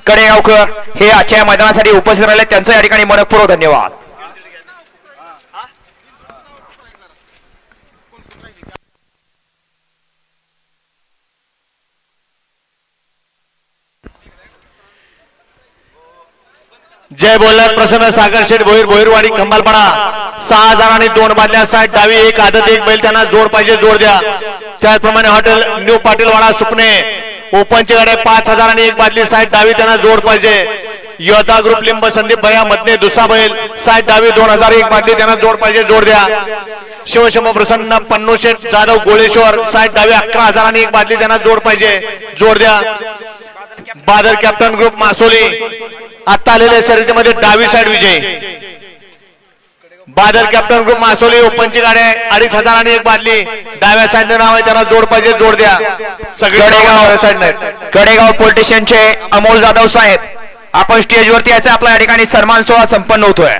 कडेगावकर हे आजच्या मैदानासाठी उपस्थित राहिले, त्यांचं या ठिकाणी मनपूर्वक धन्यवाद। जय बोलणार प्रसन्न सागर शेठ भोईर भोईरवाडी खंबालपाडा 6000 आणि 2 बादल्या साईड डावी एक आदत एक बैल त्यांना जोड पाहिजे जोड द्या। त्याचप्रमाणे हॉटेल न्यू पाटीलवाडा सुपणे ओपनची गाडी 5000 आणि एक बादली साईड डावी त्यांना जोड पाहिजे। योद्धा ग्रुप लिंब संदीप भैया मधने दुसरा बैल साईड डावी 2000 एक बादली त्यांना जोड पाहिजे जोड द्या। शिवशंभू प्रसन्न पन्नू शेठ जाधव गोळेश्वर साईड डावी 11000 आणि एक बादली त्यांना जोड पाहिजे जोड द्या। बादल कॅप्टन ग्रुप मासोली आता आलेल्या शर्यतीमध्ये डावी साईड विजय। बादल कॅप्टन ग्रुप मासोली ओपनची गाडी 2500 आणि एक बादली डाव्या साईडने नाव आहे त्यांना जोड पाहिजे जोड द्या। सगळे साईड कडेगाव पोलिटिशियनचे अमोल जाधव साहेब आपण स्टेजवरती यायचं, आपल्या या ठिकाणी सन्मान सोहळा संपन्न होतोय।